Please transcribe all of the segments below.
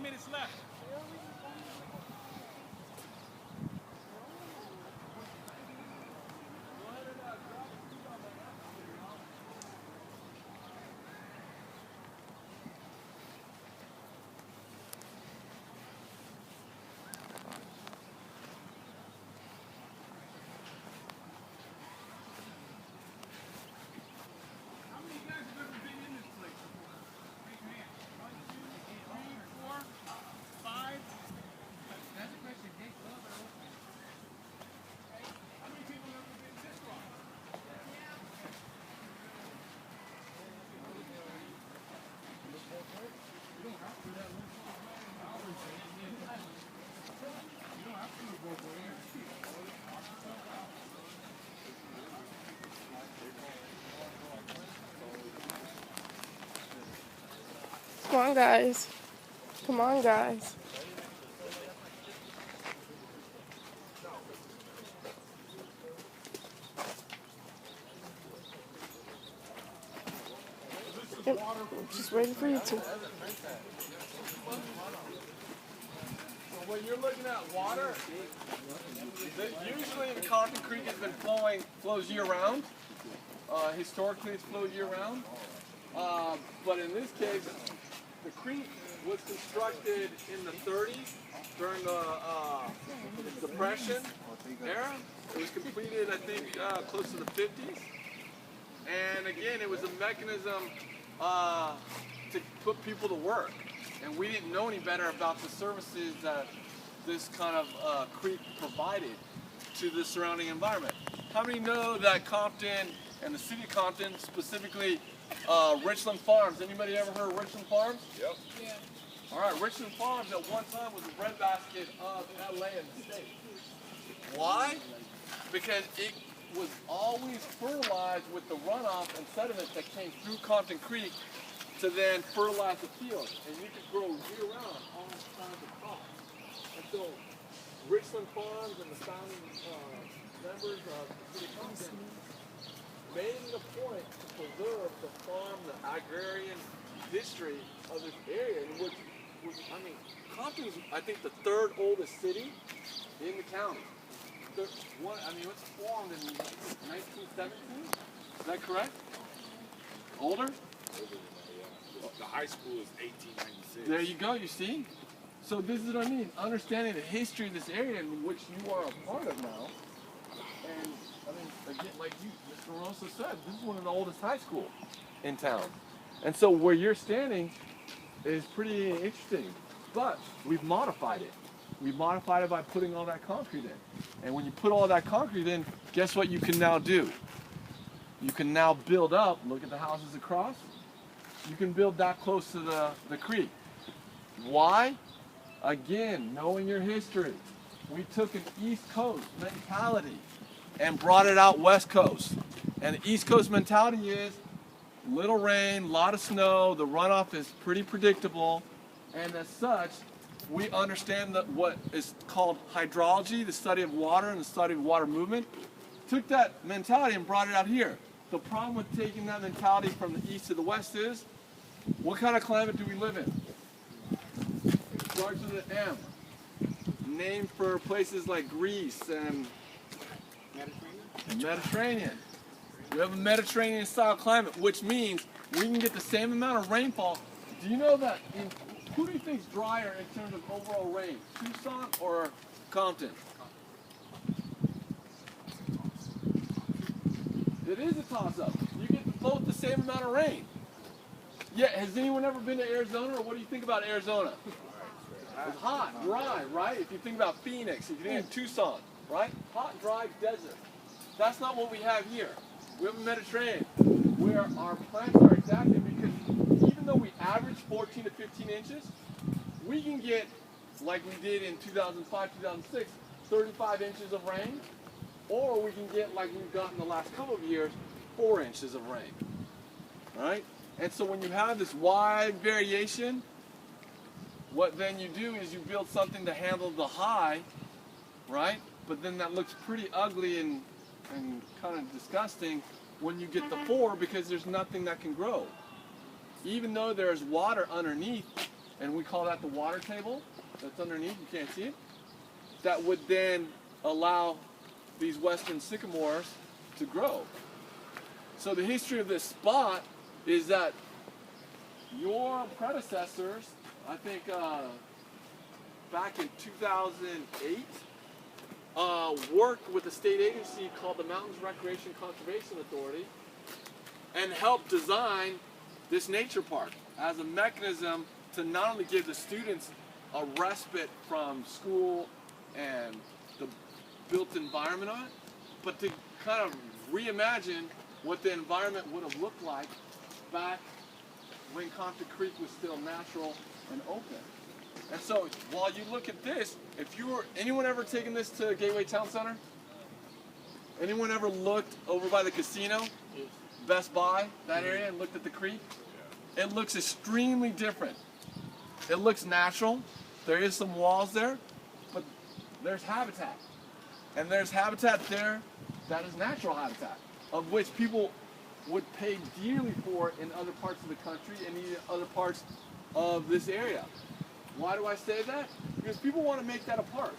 minutes left. Come on, guys. Come on, guys. Yep. Just waiting for you to. So when you're looking at water, usually the Compton Creek has been flows year round. Historically, it's flowed year round. But in this case, the creek was constructed in the 30s during the Depression era. It was completed, I think, close to the 50s. And again, it was a mechanism to put people to work. And we didn't know any better about the services that this kind of creek provided to the surrounding environment. How many know that Compton and the city of Compton, specifically Richland Farms, anybody ever heard of Richland Farms? Yep. Yeah. All right, Richland Farms at one time was the breadbasket of LA and the state. Why? Because it was always fertilized with the runoff and sediment that came through Compton Creek to then fertilize the field. And you could grow year-round all kinds of crops. And so Richland Farms and the founding members of the city of Compton made it a point to preserve the farm, the agrarian history of this area, which I mean, Compton's, I think, the third oldest city in the county. It was formed in 1917. Is that correct? Older? The high school is 1896. There you go, you see? So this is what I mean, understanding the history of this area in which you are a part of now. And, I mean, again, like Mr. Rosa said, this is one of the oldest high schools in town. And so where you're standing is pretty interesting. But we've modified it. We modified it by putting all that concrete in. And when you put all that concrete in, guess what you can now do? You can now build up, look at the houses across, you can build that close to the creek. Why? Again, knowing your history. We took an East Coast mentality and brought it out West Coast. And the East Coast mentality is little rain, a lot of snow, the runoff is pretty predictable, and as such, we understand that what is called hydrology, the study of water and the study of water movement, took that mentality and brought it out here. The problem with taking that mentality from the east to the west is, what kind of climate do we live in? It starts with an M. Named for places like Greece and Mediterranean. We have a Mediterranean style climate, which means we can get the same amount of rainfall. Do you know that, who do you think is drier in terms of overall rain? Tucson or Compton? It is a toss-up. You get both the same amount of rain. Yeah, has anyone ever been to Arizona, or what do you think about Arizona? It's hot, dry, right? If you think about Phoenix, if you think of Tucson, right? Hot, dry desert. That's not what we have here. We have a Mediterranean where our plants are adapted, because even though we average 14 to 15 inches, we can get, like we did in 2005, 2006, 35 inches of rain, or we can get, like we've gotten the last couple of years, 4 inches of rain. Right? And so when you have this wide variation, what then you do is you build something to handle the high, right? But then that looks pretty ugly and kind of disgusting when you get the 4, because there's nothing that can grow. Even though there's water underneath and we call that the water table that's underneath, you can't see it, that would then allow these western sycamores to grow. So the history of this spot is that your predecessors, I think back in 2008, worked with a state agency called the Mountains Recreation Conservation Authority and helped design this nature park as a mechanism to not only give the students a respite from school and the built environment on it, but to kind of reimagine what the environment would have looked like back when Compton Creek was still natural and open. And so while you look at this, if you were, anyone ever taken this to Gateway Town Center? Anyone ever looked over by the casino, Best Buy, that area, and looked at the creek? It looks extremely different. It looks natural. There is some walls there, but there's habitat. And there's habitat there that is natural habitat, of which people would pay dearly for in other parts of the country and even other parts of this area. Why do I say that? Because people want to make that a park.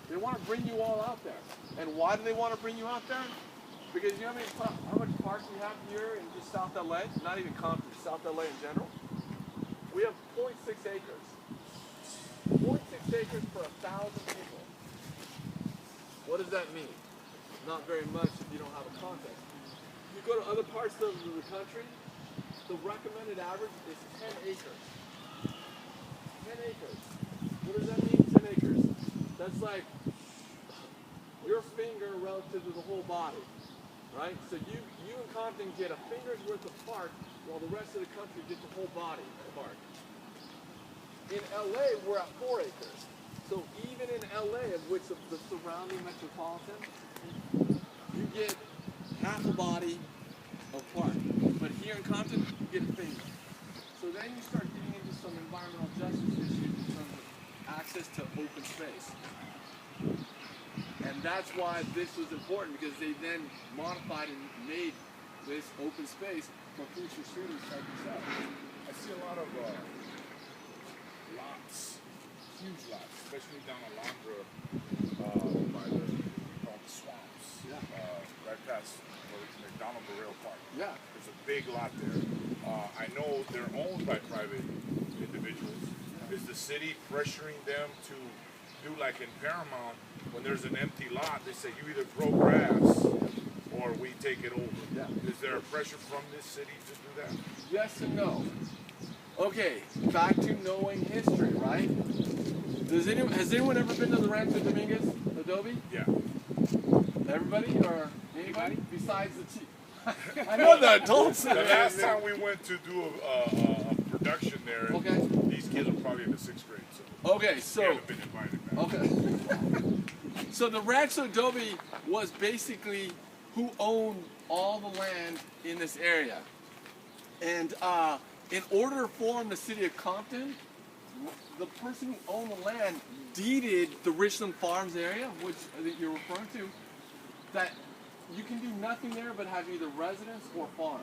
They want to bring you all out there. And why do they want to bring you out there? Because you know how much parks we have here in just South LA? Not even Compton, South LA in general. We have 0.6 acres. 0.6 acres for 1,000 people. What does that mean? Not very much if you don't have a context. You go to other parts of the country, the recommended average is 10 acres. 10 acres. What does that mean, 10 acres? That's like your finger relative to the whole body, right? So you and Compton get a finger's worth of park, while the rest of the country gets a whole body of park. In LA, we're at 4 acres. So even in LA, of which of the surrounding metropolitan, you get half a body of park. But here in Compton, you get a finger. So then you start getting into some environmental justice issues in terms of access to open space. And that's why this was important, because they then modified and made this open space for future students like yourself. I see a lot of lots, huge lots, especially down Alondra by the swamps. Yeah. Right past McDonald Burrell Park. Yeah. There's a big lot there. I know they're owned by private individuals. Is the city pressuring them to do like in Paramount, when there's an empty lot, they say you either grow grass or we take it over? Yeah. Is there a pressure from this city to do that? Yes and no. Okay, back to knowing history, right? Has anyone ever been to the Rancho Dominguez Adobe? Yeah. Everybody or anybody besides the chief? I know the adults. The last time we went to do a production there, okay, these kids were probably in the 6th grade. So okay, so we haven't been invited back. okay. So the Rancho Adobe was basically who owned all the land in this area, and in order to form the city of Compton, the person who owned the land deeded the Richland Farms area, which I think you're referring to, that you can do nothing there but have either residence or farm.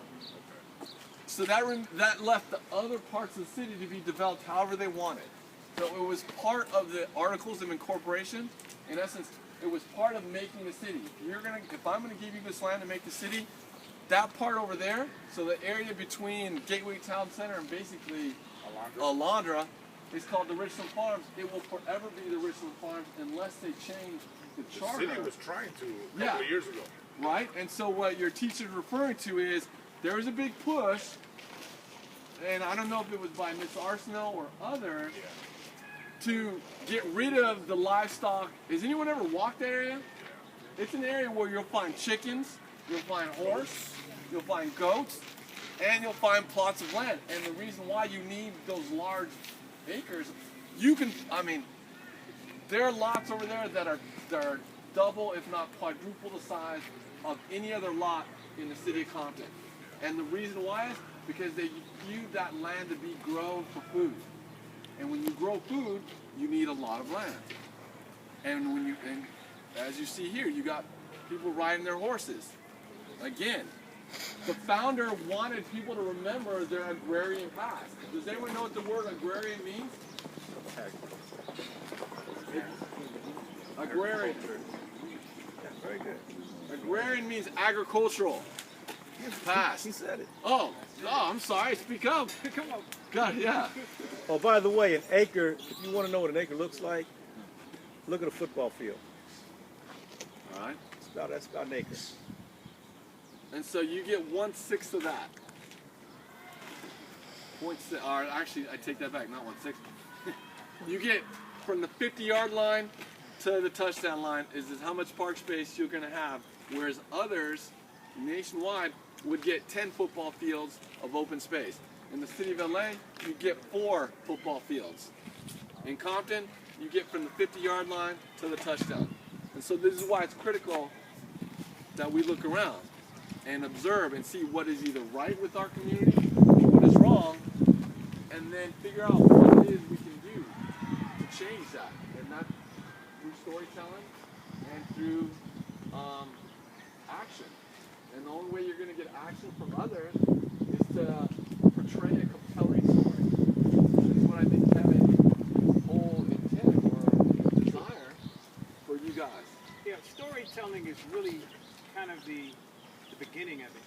So that left the other parts of the city to be developed however they wanted. So it was part of the Articles of Incorporation. In essence, it was part of making the city. If I'm gonna give you this land to make the city, that part over there, so the area between Gateway Town Center and basically Alondra is called the Richland Farms. It will forever be the Richland Farms unless they change the charter. The city was trying to a couple of years ago. Right, and so what your teacher's referring to is there was a big push, and I don't know if it was by Miss Arsenal or others, to get rid of the livestock. Has anyone ever walked that area? It's an area where you'll find chickens, you'll find horse, you'll find goats, and you'll find plots of land. And the reason why you need those large acres, there are lots over there that are double, if not quadruple the size of any other lot in the city of Compton. And the reason why is because they viewed that land to be grown for food. And when you grow food, you need a lot of land. And as you see here, you got people riding their horses. Again, The founder wanted people to remember their agrarian past. Does anyone know what the word agrarian means? Agrarian. Very good. Agrarian means agricultural. Past. He said it. Oh, I'm sorry. Speak up. Come on. God, yeah. Oh, by the way, an acre, if you want to know what an acre looks like, look at a football field. All right. That's about an acre. And so you get 1/6 of that. 0.6, or actually, I take that back, not 1/6. You get from the 50-yard line to the touchdown line is how much park space you're going to have, whereas others nationwide would get 10 football fields of open space. In the city of LA, you get 4 football fields. In Compton, you get from the 50-yard line to the touchdown. And so this is why it's critical that we look around and observe and see what is either right with our community, what is wrong, and then figure out what it is we can do to change that. And that's through storytelling and through action. And the only way you're going to get action from others is to portray a compelling story. This is what I think Kevin's whole intent or desire for you guys. Yeah, storytelling is really kind of the beginning of it.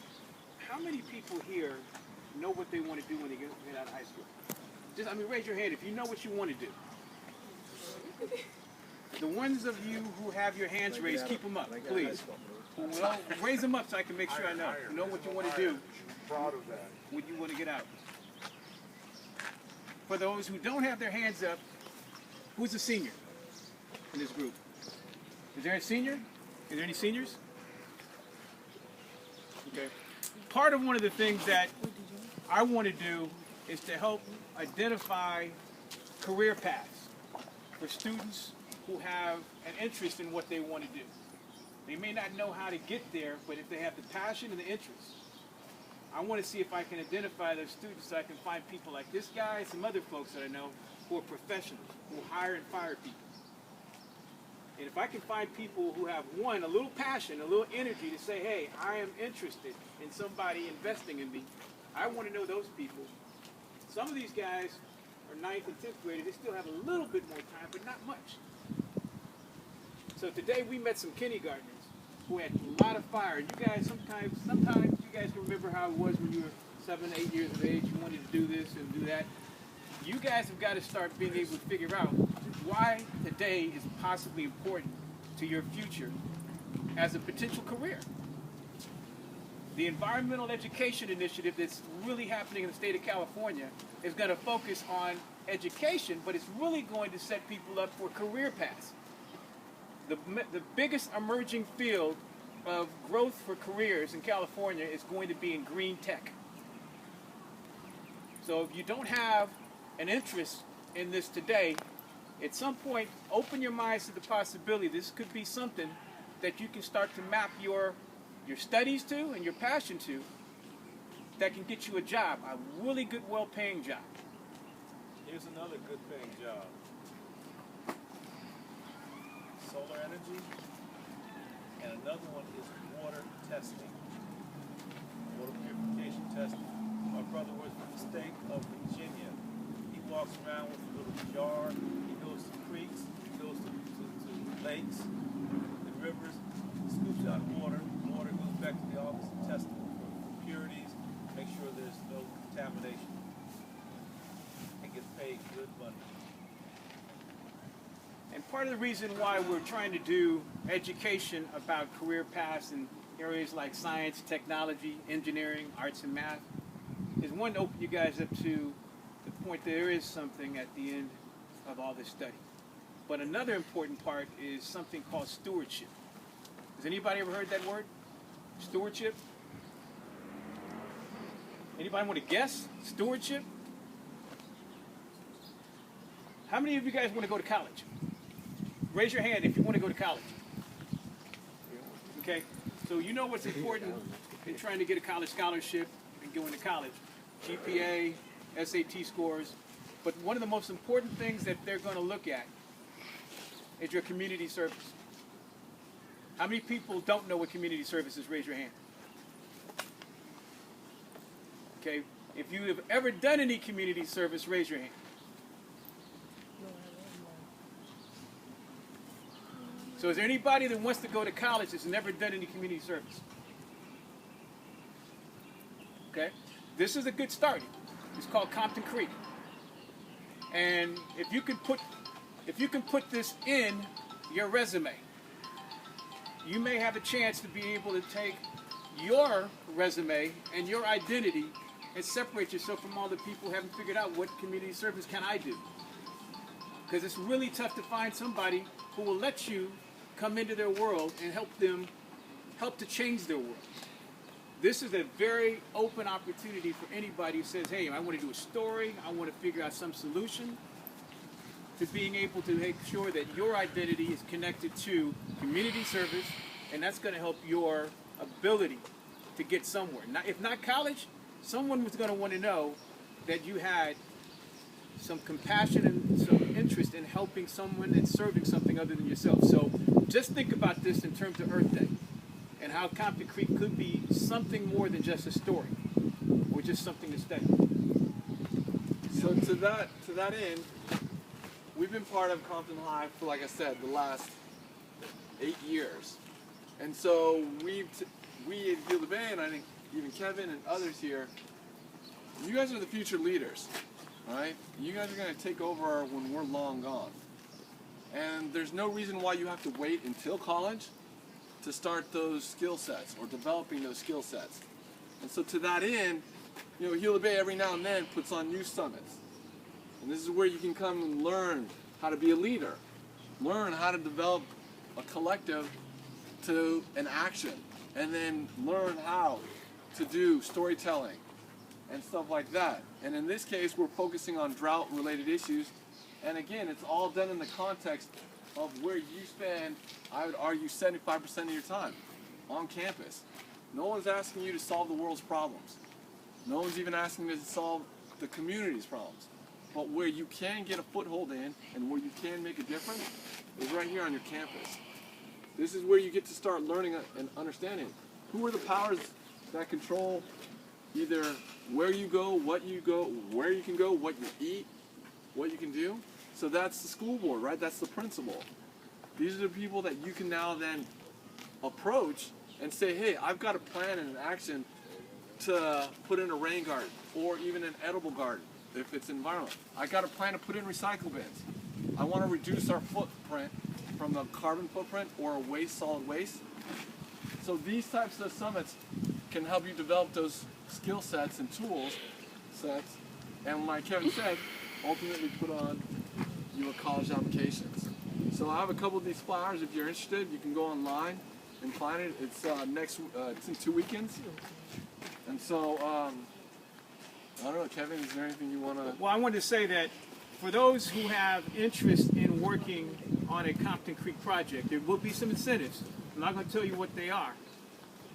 How many people here know what they want to do when they get out of high school? Just, raise your hand if you know what you want to do. The ones of you who have your hands raised, keep them up, please. Well, raise them up so I can make sure I know what you want to do. Proud of that. When you want to get out. For those who don't have their hands up, who's a senior in this group? Is there a senior? Is there any seniors? Okay. Part of one of the things that I want to do is to help identify career paths for students who have an interest in what they want to do. They may not know how to get there, but if they have the passion and the interest, I want to see if I can identify those students so I can find people like this guy and some other folks that I know who are professionals, who hire and fire people. And if I can find people who have, one, a little passion, a little energy to say, hey, I am interested in somebody investing in me, I want to know those people. Some of these guys are 9th and 10th graders. They still have a little bit more time, but not much. So today we met some kindergartners who had a lot of fire. You guys, sometimes you guys can remember how it was when you were 7, 8 years of age. You wanted to do this and do that. You guys have got to start being able to figure out why today is possibly important to your future as a potential career. The Environmental Education Initiative that's really happening in the state of California is going to focus on education, but it's really going to set people up for career paths. The biggest emerging field of growth for careers in California is going to be in green tech. So if you don't have an interest in this today, at some point, open your minds to the possibility this could be something that you can start to map your studies to and your passion to that can get you a job, a really good, well-paying job. Here's another good paying job. Solar energy, and another one is water testing. Water purification testing. My brother was from the state of Virginia. He walks around with a little jar. He goes to creeks, he goes to lakes, and rivers, scoops out water. Water goes back to the office and tests it for impurities, make sure there's no contamination. And gets paid good money. And part of the reason why we're trying to do education about career paths in areas like science, technology, engineering, arts, and math is one, to open you guys up to the point that there is something at the end of all this study. But another important part is something called stewardship. Has anybody ever heard that word? Stewardship? Anybody want to guess? Stewardship? How many of you guys want to go to college? Raise your hand if you want to go to college. Okay, so you know what's important in trying to get a college scholarship and going to college. GPA, SAT scores. But one of the most important things that they're going to look at is your community service. How many people don't know what community service is? Raise your hand. Okay? If you have ever done any community service, raise your hand. So is there anybody that wants to go to college that's never done any community service? Okay? This is a good start. It's called Compton Creek. And if you can put this in your resume, you may have a chance to be able to take your resume and your identity and separate yourself from all the people who haven't figured out what community service can I do. Because it's really tough to find somebody who will let you come into their world and help to change their world. This is a very open opportunity for anybody who says, hey, I want to do a story, I want to figure out some solution, to being able to make sure that your identity is connected to community service, and that's going to help your ability to get somewhere. Now, if not college, someone was going to want to know that you had some compassion and some interest in helping someone and serving something other than yourself. So just think about this in terms of Earth Day and how Compton Creek could be something more than just a story or just something to study. So to that end, we've been part of Compton High for, like I said, the last 8 years. And so we at Heal the Bay, and I think even Kevin and others here, you guys are the future leaders, right? You guys are going to take over when we're long gone. And there's no reason why you have to wait until college to start those skill sets or developing those skill sets. And so to that end, you know, Heal the Bay every now and then puts on youth summits. And this is where you can come and learn how to be a leader, learn how to develop a collective to an action, and then learn how to do storytelling and stuff like that. And in this case, we're focusing on drought-related issues. And again, it's all done in the context of where you spend, I would argue, 75% of your time on campus. No one's asking you to solve the world's problems. No one's even asking you to solve the community's problems. But where you can get a foothold in and where you can make a difference is right here on your campus. This is where you get to start learning and understanding who are the powers that control either where you go, where you can go, what you eat, what you can do. So that's the school board, right? That's the principal. These are the people that you can now then approach and say, hey, I've got a plan and an action to put in a rain garden or even an edible garden if it's environment. I got a plan to put in recycle bins. I want to reduce our footprint from the carbon footprint or a solid waste. So these types of summits can help you develop those skill sets and tools sets, and like Kevin said, ultimately put on your college applications. So I have a couple of these flyers. If you're interested, you can go online and find it. It's it's in 2 weekends. And so I don't know, Kevin, is there anything you want to... Well, I wanted to say that for those who have interest in working on a Compton Creek project, there will be some incentives. I'm not going to tell you what they are.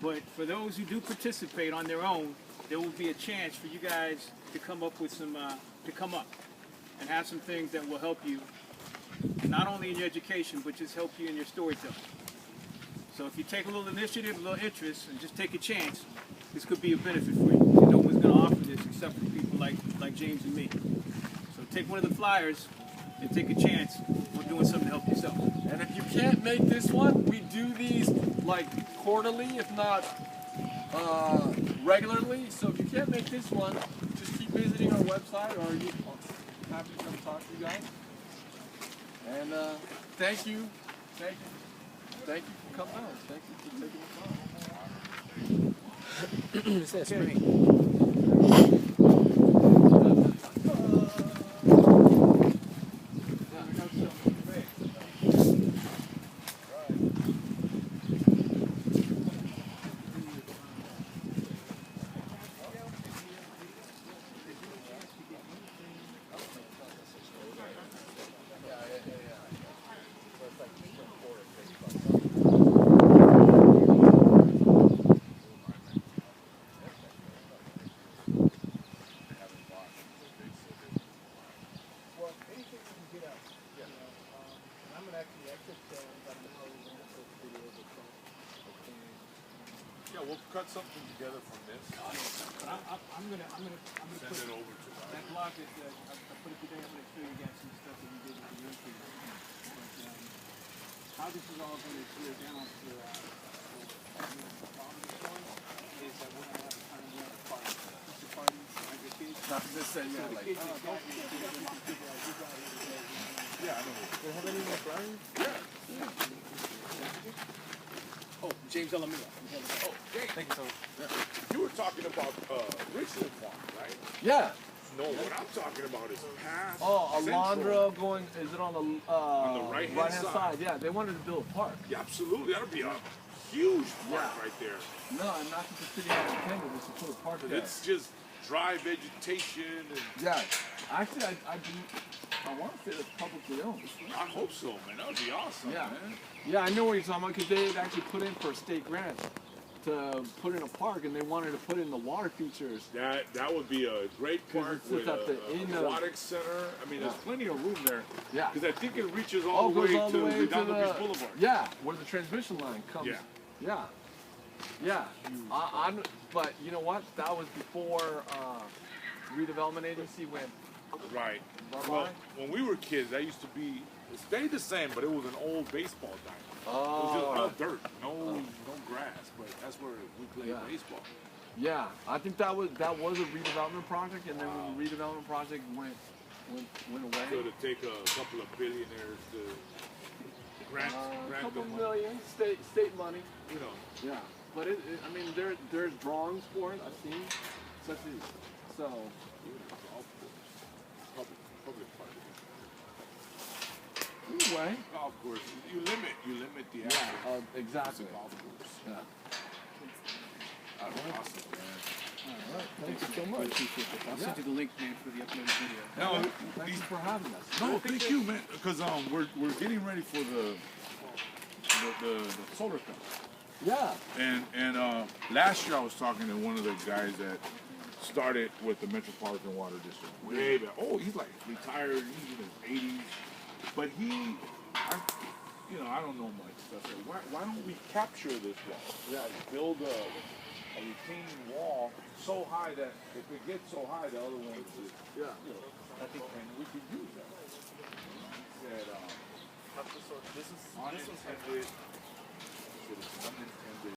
But for those who do participate on their own, there will be a chance for you guys to come up with some, to come up and have some things that will help you, not only in your education, but just help you in your storytelling. So if you take a little initiative, a little interest, and just take a chance, this could be a benefit for you. And no one's going to offer this except for people like James and me. So take one of the flyers and take a chance on doing something to help yourself. And if you can't make this one, we do these like quarterly, if not regularly. So if you can't make this one, just keep visiting our website, or you happy to come talk to you guys. And thank you for coming out. Thank you for taking the time. It's that screen. Yeah, we'll cut something together from this. But I'm gonna Send put it over to that block that I put it today. I'm gonna show you guys some stuff that we did with the entry. But how this is all gonna clear down for the problem is that we're gonna have a kind of party. Pizza party, like your kids. Not to just say, So yeah, the like, kids that got here, they're gonna figure out who got here. Yeah, I know. they have any more flyers? Oh, James Alameda. Oh, hey, thank you so much. You were talking about Richland Farm, right? Yeah. No, what I'm talking about is past Oh, Central. Alondra going, is it on the right-hand side? side. Yeah, they wanted to build a park. Yeah, absolutely. That'll be a huge park Yeah. right there. No, and not that the city has intended was to put a park there. It's just dry vegetation, and Yeah. Actually, I want to say it's publicly owned. I hope so, man. That would be awesome, Yeah. man. Yeah, I know what you're talking about because they had actually put in for a state grant to put in a park, and they wanted to put in the water features. That would be a great 'Cause park it sits with at the end of- aquatic center. I mean, there's plenty of room there. Yeah. Because I think it reaches Oh, all it the way goes all the way to Redondo Beach the Boulevard. yeah, where the transmission line comes. Yeah. Yeah. Yeah. But you know what? That was before redevelopment agency went. Right. Bye-bye. Well, when we were kids, that used to be, it stayed the same, but it was an old baseball diamond. It was just Oh. all dirt, no grass, but that's where we played Yeah. baseball. Yeah, I think that was a redevelopment project, and then when the redevelopment project went So away. to take a couple of billionaires to grant A grant couple them, million state money. you know. Yeah, but I mean, there's drawings for it. I've seen such as so. Even a golf course, public park. Anyway, Golf course, you limit the access. It's exactly. a golf course. Yeah. Awesome, man. All right. Thank you so much. I'll send you the link, man, for the uploaded video. Now, Thank you for having us. no, thank you, man. Because we're getting ready for the solar stuff. Yeah. And last year I was talking to one of the guys that started with the Metropolitan Water District way back. Oh, he's like retired. He's in his 80s, but I don't know much. So I said, why don't we capture this wall? Yeah, build a retaining wall so high that if it gets so high, the other ones, Yeah. I think, and we could use that. He said, unintended,